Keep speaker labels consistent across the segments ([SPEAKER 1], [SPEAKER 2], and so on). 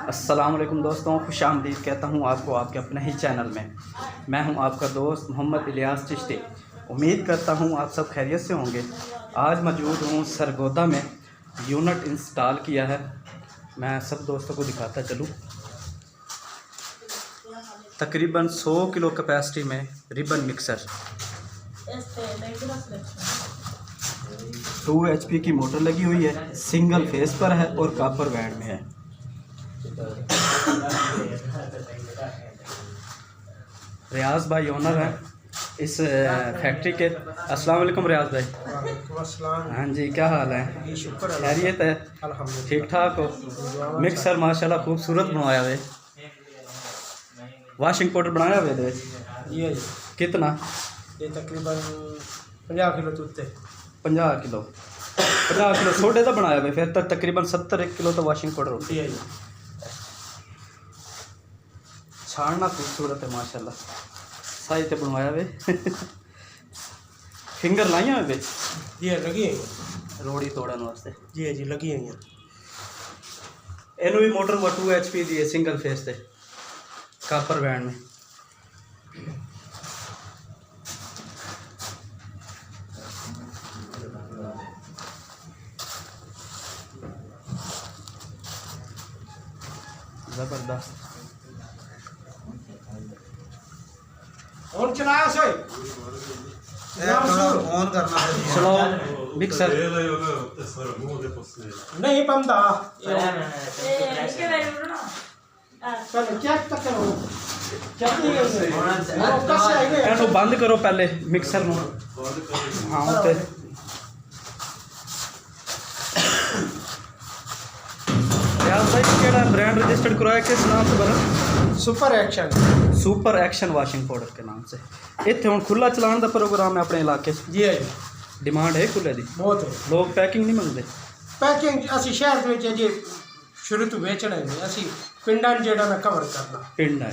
[SPEAKER 1] अस्सलाम वालेकुम दोस्तों, खुश आमदीद कहता हूँ आपको आपके अपने ही चैनल में। मैं हूँ आपका दोस्त मोहम्मद इलियास चिश्ती। उम्मीद करता हूँ आप सब खैरियत से होंगे। आज मौजूद हूँ सरगोदा में, यूनिट इंस्टॉल किया है। मैं सब दोस्तों को दिखाता चलूँ। तकरीबन 100 किलो कैपेसिटी में रिबन मिक्सर, 2 HP की मोटर लगी हुई है, सिंगल फेस पर है और कॉपर बैंड में है। रियाज भाई ओनर हैं इस फैक्ट्री के। अस्सलाम वालेकुम रियाज भाई। हाँ जी, क्या हाल है? खैरियत है? ठीक ठाक हो? मिक्सर माशाल्लाह खूबसूरत बनवाया हुए। वाशिंग पाउडर बनाया हुए
[SPEAKER 2] ये
[SPEAKER 1] कितना?
[SPEAKER 2] ये तकरीबन 50 किलो तुत्ते
[SPEAKER 1] 50 किलो सोडे का बनाया हुआ। फिर तक तकरीबन 70 किलो तो वाशिंग पाउडर होती है। छाड़ना खूबसूरत है माशाल्लाह। साइज ते बनवाया वे। फिंगर लाइया वे
[SPEAKER 2] ये लगी है
[SPEAKER 1] रोड़ी तोड़न वास्ते।
[SPEAKER 2] जी जी लगी है।
[SPEAKER 1] इनू भी मोटर 2 HP दी है, सिंगल फेस ते कापर बैंड में। जबरदस्त।
[SPEAKER 2] और चलाया सोई
[SPEAKER 3] ऑन करना है।
[SPEAKER 1] चलो मिक्सर
[SPEAKER 2] नहीं बंदा पहले चेक तक करो।
[SPEAKER 1] इनू बंद करो पहले मिक्सर नू। हाँ ते यार भाई केड़ा ब्रांड रजिस्टर्ड करवाया, किस नाम से बना? सुपर एक्शन वाशिंग पाउडर के नाम से। इतने हुण खुला चलाने का प्रोग्राम है अपने इलाके।
[SPEAKER 2] जी है
[SPEAKER 1] डिमांड है खुले की?
[SPEAKER 2] बहुत है।
[SPEAKER 1] लोग पैकिंग नहीं मंगते?
[SPEAKER 2] पैकिंग असी शहर में जी शुरू तो बेचना है, असी पिंडां जेड़ा ना कवर करना।
[SPEAKER 1] पिंड है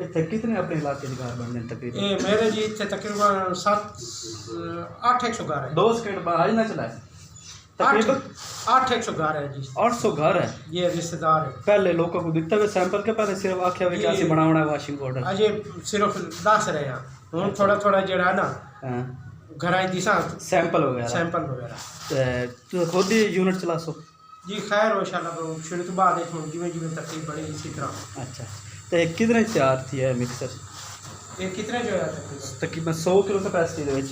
[SPEAKER 1] इतने कितने अपने इलाके के घर बनने तकरीबन?
[SPEAKER 2] ये मेरे जी इतने तकरीबन 7-8 घर है।
[SPEAKER 1] 2 सेकंड बाद आज ना चलाए। तकरीबन
[SPEAKER 2] 8 घर है जी।
[SPEAKER 1] 800 घर है।
[SPEAKER 2] ये रिश्तेदार है।
[SPEAKER 1] पहले लोगों को दिता हुए सैंपल के पहले सिर्फ आख्या हुआ कि बनावना है वाशिंग पाउडर।
[SPEAKER 2] अजे सिर्फ 10 रहे हैं हूँ, थोड़ा थोड़ा जड़ा ना घर दिशा
[SPEAKER 1] सैंपल वगैरह
[SPEAKER 2] वगैरह।
[SPEAKER 1] तो खुद ही यूनिट चला सो
[SPEAKER 2] जी खैर हो इंशाल्लाह शुरू तो बाद जिमें जिमें तकलीफ बनी इसी तरह।
[SPEAKER 1] अच्छा, तो कितने तैयार थी है मिक्सर?
[SPEAKER 2] ये कितने जो है
[SPEAKER 1] तकरीबन 100 किलो कैपेसिटी दे विच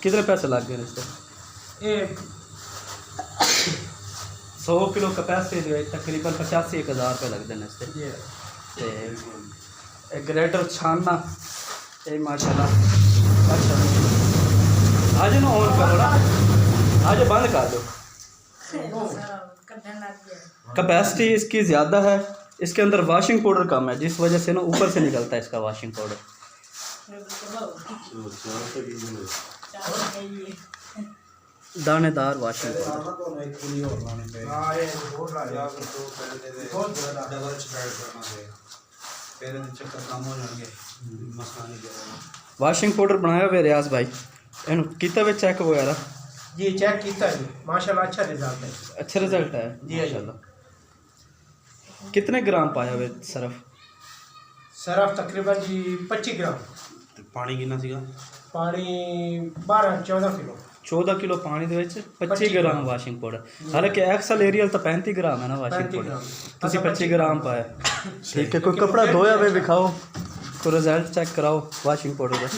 [SPEAKER 1] कितने पैसे लग गए इससे?
[SPEAKER 2] ये
[SPEAKER 1] 100 किलो कैपेसिटी दे तकरीबन 85,000 रुपये लगते हैं इससे। ते ग्रेडर छानना ये माशाल्लाह। अच्छा आज ना ऑन करो ना, आज बंद कर दो। कैपेसिटी इसकी ज़्यादा है, इसके अंदर वाशिंग पाउडर कम है, जिस वजह से ना ऊपर से निकलता है इसका वाशिंग पाउडर। दानेदार वाशिंग पाउडर। वाशिंग पाउडर बनाया हुआ रियाज भाई, इन किता वे चेक वगैरह?
[SPEAKER 2] जी चेक किया जी माशाल्लाह अच्छा रिजल्ट है।
[SPEAKER 1] अच्छा रिजल्ट है
[SPEAKER 2] जी
[SPEAKER 1] माशाल्लाह। कितने ग्राम पाया हुए सरफ?
[SPEAKER 2] सरफ तकरीबन जी 25 ग्राम।
[SPEAKER 3] पानी कितना सीगा?
[SPEAKER 2] पानी 12-14 किलो।
[SPEAKER 1] 14 किलो पानी दे विच 25 ग्राम वाशिंग पाउडर। हालांकि एक्सल एरियल तो 35 ग्राम है ना वाशिंग पाउडर, तुसी 25 ग्राम पाया। ठीक है, कोई कपड़ा धोया हुआ दिखाओ, कोई रिजल्ट चेक कराओ वाशिंग पाउडर का।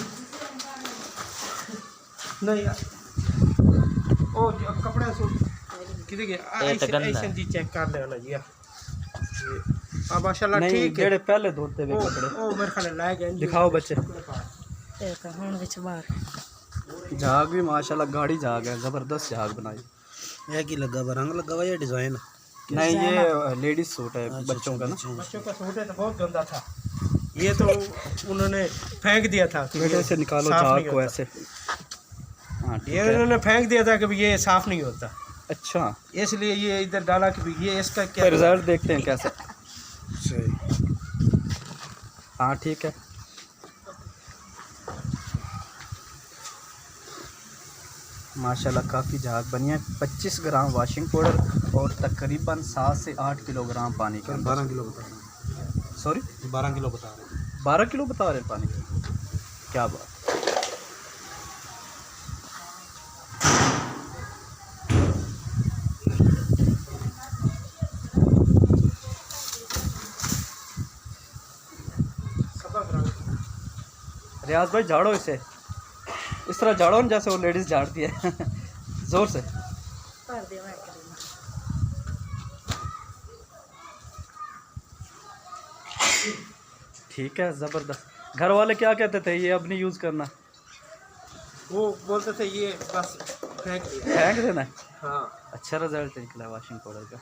[SPEAKER 2] नहीं ओ कपड़ा सो किदे के ऐसे जी चेक कर लेना जी। हां माशाल्लाह ठीक है।
[SPEAKER 1] जेड़े पहले धोते हुए कपड़े
[SPEAKER 2] ओ मेरे ख्याल लाए गए।
[SPEAKER 1] दिखाओ बच्चे।
[SPEAKER 4] एक हुन विच बाहर
[SPEAKER 1] झाग भी माशाल्लाह गाड़ी झाग है, जबरदस्त झाग बनाई।
[SPEAKER 3] ये की लगा हुआ रंग लगा हुआ या डिजाइन?
[SPEAKER 1] नहीं ये लेडीज सूट है बच्चों का ना।
[SPEAKER 2] बच्चों का सूट है तो बहुत गंदा था, ये तो उन्होंने फेंक दिया था।
[SPEAKER 1] बेटे से निकालो झाग को ऐसे। हाँ
[SPEAKER 2] ये उन्होंने फेंक दिया था कि ये साफ नहीं होता।
[SPEAKER 1] अच्छा,
[SPEAKER 2] इसलिए ये इधर डाला कि ये इसका क्या
[SPEAKER 1] रिजल्ट देखते हैं कैसे। हाँ ठीक है। माशाल्लाह काफ़ी झाग बनी है। 25 ग्राम वाशिंग पाउडर और तकरीबन 7 से 8 किलोग्राम पानी का।
[SPEAKER 3] 12 किलो बता रहे हैं।
[SPEAKER 1] सॉरी
[SPEAKER 3] 12 किलो बता रहे हैं।
[SPEAKER 1] 12 किलो बता रहे हैं पानी। क्या बात। रियाज भाई झाड़ो इसे, इस तरह झाड़ो ना जैसे वो लेडीज़ झाड़ती है ज़ोर से।
[SPEAKER 4] कर दे मैं कर
[SPEAKER 1] ठीक है, ज़बरदस्त। घर वाले क्या कहते थे ये अब नहीं यूज़ करना?
[SPEAKER 2] वो बोलते थे ये बस फेंक दिया।
[SPEAKER 1] फेंक देना है।
[SPEAKER 2] हाँ
[SPEAKER 1] अच्छा रिजल्ट निकला वॉशिंग पाउडर का।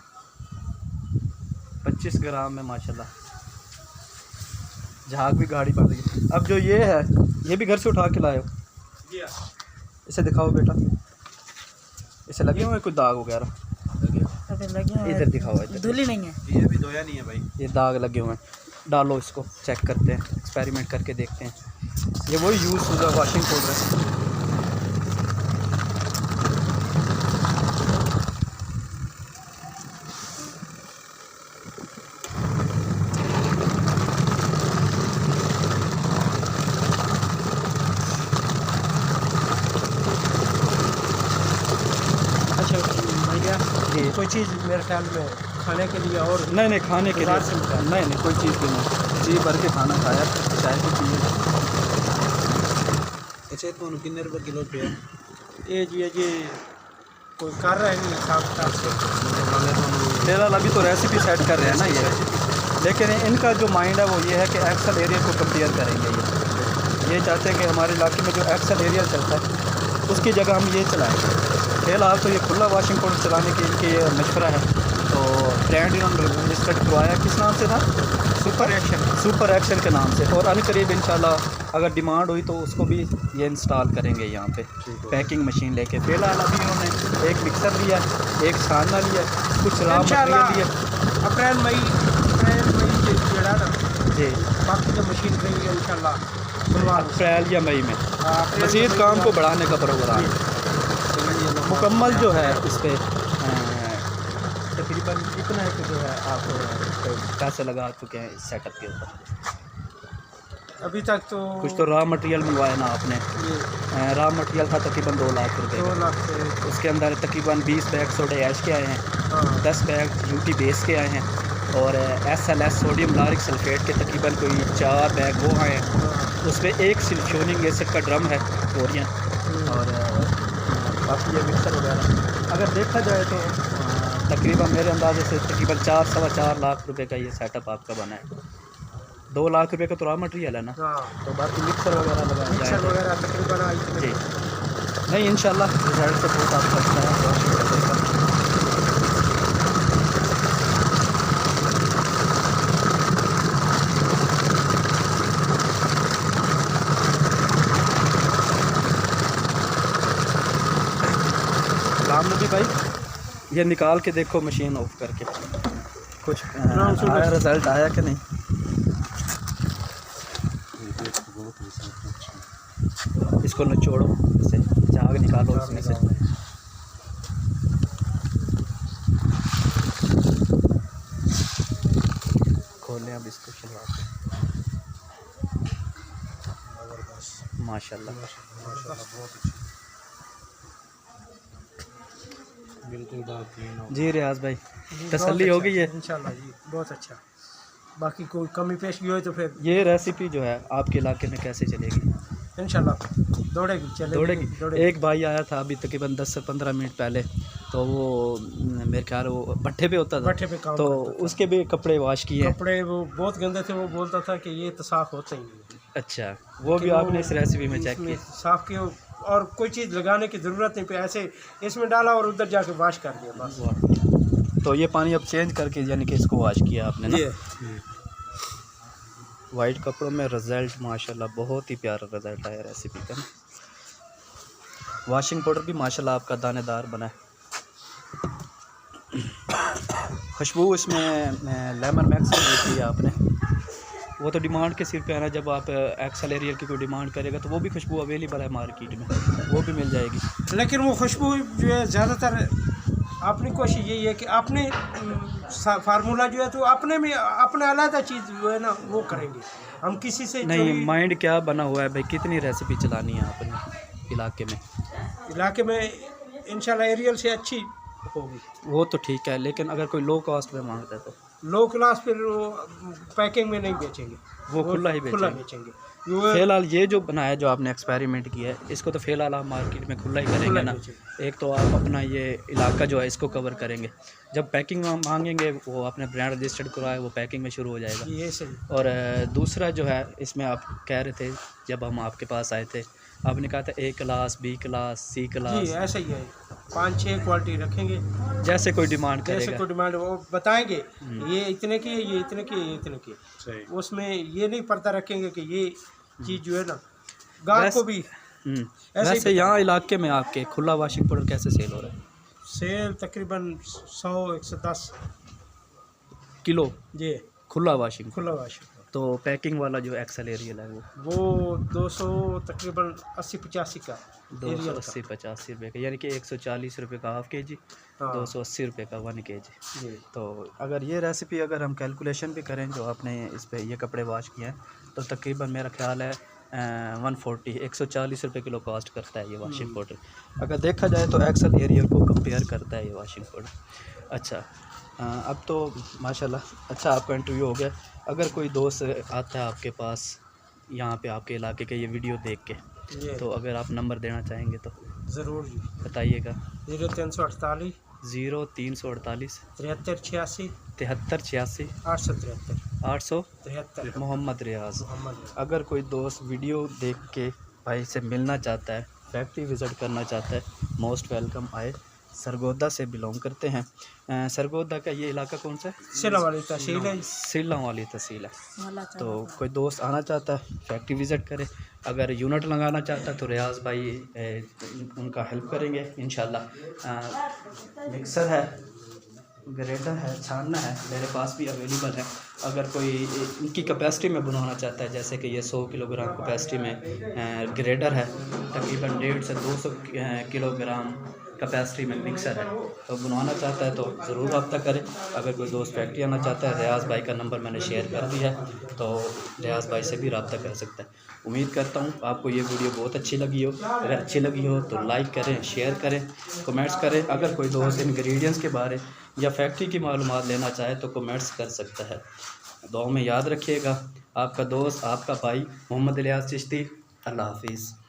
[SPEAKER 1] 25 ग्राम में माशाल्लाह झाग भी गाड़ी पड़ रही है। अब जो ये है ये भी घर से उठा के लाए हो?
[SPEAKER 2] जी हाँ।
[SPEAKER 1] इसे दिखाओ बेटा, इसे लगे हुए कोई दाग वगैरह?
[SPEAKER 4] अबे लगे हुए
[SPEAKER 1] इधर दिखाओ, इधर
[SPEAKER 4] धुली नहीं है।
[SPEAKER 3] ये अभी धोया नहीं है भाई।
[SPEAKER 1] ये दाग लगे हुए हैं। डालो इसको, चेक करते हैं, एक्सपेरिमेंट करके देखते हैं। ये वही यूज़ हुआ वॉशिंग पाउडर है।
[SPEAKER 2] अच्छा भैया
[SPEAKER 1] जी।
[SPEAKER 2] कोई चीज़ मेरे ख्याल में खाने के लिए और
[SPEAKER 1] नहीं नहीं, खाने के
[SPEAKER 2] बाजार से
[SPEAKER 1] लिए
[SPEAKER 2] मिला?
[SPEAKER 1] नहीं, कोई चीज़ भी नहीं। जी भर के खाना खाया, चाय की पिए।
[SPEAKER 3] अच्छा तो कितने रुपए किलो पे है?
[SPEAKER 2] ये कोई कर रहा है नहीं हिसाब किताब से।
[SPEAKER 1] फिलहाल अभी तो रेसिपी सेट कर रहे हैं ना ये, लेकिन इनका जो माइंड है वो ये है कि एक्सल एरियल को कंपेयर करेंगे। ये चाहते हैं कि हमारे इलाके में जो एक्सल एरियल चलता है उसकी जगह हम ये चलाएँ। फिलहाल तो ये खुला वॉशिंग पाउडर चलाने के इनके ये मशवरा है। तो ब्रांड इन्होंने रजिस्टर्ड करवाया, किस नाम से था? सुपर एक्शन के नाम से। और अनकरीब इंशाल्लाह अगर डिमांड हुई तो उसको भी ये इंस्टॉल करेंगे यहाँ पे, पैकिंग मशीन लेके। फिलहाल अभी इन्होंने एक मिक्सर लिया, एक छानना लिया, कुछ रॉ मटेरियल लिया।
[SPEAKER 2] अप्रैल मई के जेड़ा ना
[SPEAKER 1] जी,
[SPEAKER 2] बाकी तो मशीन रहेंगे इंशाल्लाह
[SPEAKER 1] अप्रैल या मई में
[SPEAKER 2] अप्रैल
[SPEAKER 1] मज़ीद
[SPEAKER 2] मई
[SPEAKER 1] काम
[SPEAKER 2] में।
[SPEAKER 1] को बढ़ाने का प्रोग्राम मुकम्मल जो है इस पर तकरीबन कितना है कि जो है आप पैसे लगा चुके हैं इस सेटअप के ऊपर?
[SPEAKER 2] अभी तक तो
[SPEAKER 1] कुछ तो रॉ मटेरियल मंगवाया ना आपने?
[SPEAKER 2] ये
[SPEAKER 1] रॉ मटेरियल था तकरीबन 2 लाख रुपए
[SPEAKER 2] 2
[SPEAKER 1] का।
[SPEAKER 2] लाख से
[SPEAKER 1] उसके अंदर तकरीबन 20 बैग सोडा ऐश के आए हैं,
[SPEAKER 2] हाँ
[SPEAKER 1] 10 बैग यूटी बेस के आए हैं, और SLS सोडियम लारिक सल्फेट के तकरीबन कोई 4 बैग वो आए हैं।
[SPEAKER 2] हाँ।
[SPEAKER 1] उसमें एक सिल्फोनिक एसिड का ड्रम है, बोरियाँ, और बाकी ये मिक्सर वगैरह। अगर देखा जाए तो तकरीबन मेरे अंदाजे से तकरीबन 4-4.25 लाख रुपए का ये सेटअप आपका बना है। 2 लाख रुपए का तो रॉ मटेरियल है ना,
[SPEAKER 2] हाँ
[SPEAKER 1] तो बाकी मिक्सर वगैरह लगाया
[SPEAKER 2] मिक्सर
[SPEAKER 1] जाए
[SPEAKER 2] वगैरह तकरीबन आई थी।
[SPEAKER 1] जी। नहीं इंशाल्लाह रिजल्ट से बहुत आपका अच्छा है। राम नबी भाई ये निकाल के देखो मशीन ऑफ करके, कुछ आया रिजल्ट आया कि नहीं? इसको निचोड़ो, इसे झाग निकालो इसमें से। खोलें अब इसको शुरुआत। माशाल्लाह
[SPEAKER 3] बिल्कुल बात नहीं ना।
[SPEAKER 1] जी रियाज भाई
[SPEAKER 2] जी,
[SPEAKER 1] तसल्ली
[SPEAKER 2] बहुत
[SPEAKER 1] हो गई है?
[SPEAKER 2] अच्छा, इंशाल्लाह जी बहुत अच्छा। बाकी कोई कमी पेश हो तो फिर
[SPEAKER 1] ये रेसिपी जो है आपके इलाके में कैसे चलेगी?
[SPEAKER 2] इंशाल्लाह दौड़ेगी
[SPEAKER 1] दौड़ेगी। एक भाई आया था अभी तकरीबन 10 से 15 मिनट पहले, तो वो मेरे ख्याल वो भट्ठे पे होता था,
[SPEAKER 2] भट्ठे पे काम
[SPEAKER 1] तो
[SPEAKER 2] करता था।
[SPEAKER 1] उसके भी कपड़े वॉश किए हैं।
[SPEAKER 2] कपड़े वो बहुत गंदे थे, वो बोलता था कि ये तो साफ़ होता ही नहीं।
[SPEAKER 1] अच्छा, वो भी आपने इस रेसिपी में चेक
[SPEAKER 2] इसमें
[SPEAKER 1] किया?
[SPEAKER 2] साफ़ किया और कोई चीज़ लगाने की ज़रूरत नहीं पे, ऐसे इसमें डाला और उधर जाके वॉश कर दिया बस।
[SPEAKER 1] वाह। तो ये पानी अब चेंज करके यानी कि इसको वॉश किया आपने ना? वाइट कपड़ों में रिज़ल्ट माशाल्लाह बहुत ही प्यारा रिज़ल्ट आया रेसिपी का। वॉशिंग पाउडर भी माशाल्लाह आपका दानेदार बना है। खुशबू इसमें लेमन मैक्स की है आपने, वो तो डिमांड के सिर पे है ना। जब आप एक्सल एरियल की कोई डिमांड करेगा तो वो भी खुशबू अवेलेबल है मार्केट में, वो भी मिल जाएगी।
[SPEAKER 2] लेकिन वो खुशबू जो है ज़्यादातर अपनी कोशिश यही है कि अपने फार्मूला जो है तो अपने में अपना अलग चीज़ जो है ना वो करेंगे हम किसी से
[SPEAKER 1] नहीं, माइंड क्या बना हुआ है भाई, कितनी रेसिपी चलानी है अपने
[SPEAKER 2] इलाके में इंशाल्लाह एरियल से अच्छी होगी।
[SPEAKER 1] वो तो ठीक है, लेकिन अगर कोई लो कॉस्ट में मांगता है तो
[SPEAKER 2] लो क्लास फिर वो पैकिंग में नहीं बेचेंगे,
[SPEAKER 1] वो खुला ही
[SPEAKER 2] बेचेंगे।
[SPEAKER 1] फिलहाल ये जो बनाया जो आपने एक्सपेरिमेंट किया है, इसको तो फिलहाल आप मार्केट में खुला ही करेंगे ना। एक तो आप अपना ये इलाका जो है इसको कवर करेंगे, जब पैकिंग मांगेंगे वो आपने ब्रांड रजिस्टर्ड करवाए वो पैकिंग में शुरू हो जाएगा।
[SPEAKER 2] ये सही।
[SPEAKER 1] और दूसरा जो है इसमें आप कह रहे थे जब हम आपके पास आए थे, आपने कहा था A class, B class, C class,
[SPEAKER 2] जी ऐसा ही है, 5-6 क्वालिटी रखेंगे
[SPEAKER 1] जैसे कोई डिमांड करेगा,
[SPEAKER 2] जैसे कोई डिमांड वो बताएंगे ये इतने की, ये इतने की, ये इतने की। उसमें ये नहीं पता रखेंगे कि ये चीज़ जो है ना गाहक को भी
[SPEAKER 1] वैसे यहाँ इलाके में आपके खुला वॉशिंग पाउडर कैसे सेल हो रहा है?
[SPEAKER 2] सेल तकरीबन 100-110
[SPEAKER 1] किलो
[SPEAKER 2] जी
[SPEAKER 1] खुला वॉशिंग।
[SPEAKER 2] वाशिंग।
[SPEAKER 1] तो पैकिंग वाला जो एक्सेल एरियल है
[SPEAKER 2] वो 200 तकरीबन 80-85 का,
[SPEAKER 1] 280-85 रुपये का, यानी कि 140 रुपये का हाफ के जी, 280 रुपये का 1 kg। तो अगर ये रेसिपी अगर हम कैलकुलेशन भी करें जो आपने इस पे ये कपड़े वॉश किए हैं, तो तकरीबन मेरा ख्याल है 140 रुपये किलो कॉस्ट करता है ये वॉशिंग पाउडर। अगर देखा जाए तो एक्सेल एरियल को कंपेयर करता है ये वॉशिंग पाउडर। अच्छा, अब तो माशाल्लाह अच्छा आपका इंटरव्यू हो गया। अगर कोई दोस्त आता है आपके पास यहाँ पे आपके इलाके के ये वीडियो देख के, तो अगर आप नंबर देना चाहेंगे तो
[SPEAKER 2] ज़रूर जी
[SPEAKER 1] बताइएगा।
[SPEAKER 2] 0348
[SPEAKER 1] 0348
[SPEAKER 2] 7386
[SPEAKER 1] 7386 873 मोहम्मद रियाज। अगर कोई दोस्त वीडियो देख के भाई से मिलना चाहता है, फैक्ट्री विज़िट करना चाहता है, मोस्ट वेलकम आए। सरगोदा से बिलोंग करते हैं। सरगोदा का ये इलाका कौन सा है?
[SPEAKER 2] सिला वाली तहसील है।
[SPEAKER 1] सिला वाली तहसील है। तो कोई दोस्त आना चाहता है फैक्ट्री विज़िट करे, अगर यूनिट लगाना चाहता है तो रियाज भाई उनका हेल्प करेंगे इंशाल्लाह। मिक्सर है, ग्रेटर है, छानना है, मेरे पास भी अवेलेबल है। अगर कोई इनकी कैपेसिटी में बनवाना चाहता है, जैसे कि ये 100 किलोग्राम कैपेसिटी में ग्रेडर है, तकरीबन 150 से 200 किलोग्राम कैपेसिटी में मिक्सर है, तो बनवाना चाहता है तो ज़रूर रब्ता करें। अगर कोई दोस्त फैक्ट्री आना चाहता है, रियाज भाई का नंबर मैंने शेयर कर दिया है, तो रियाज भाई से भी रब्ता कर सकता है। उम्मीद करता हूँ आपको ये वीडियो बहुत अच्छी लगी हो। अगर अच्छी लगी हो तो लाइक करें, शेयर करें, कमेंट्स करें। अगर कोई दोस्त इंग्रेडिएंट्स के बारे या फैक्ट्री की मालूमात लेना चाहे तो कमेंट्स कर सकता है। दुआ में याद रखिएगा। आपका दोस्त, आपका भाई मोहम्मद इलियास चिश्ती। अल्लाह हाफिज़।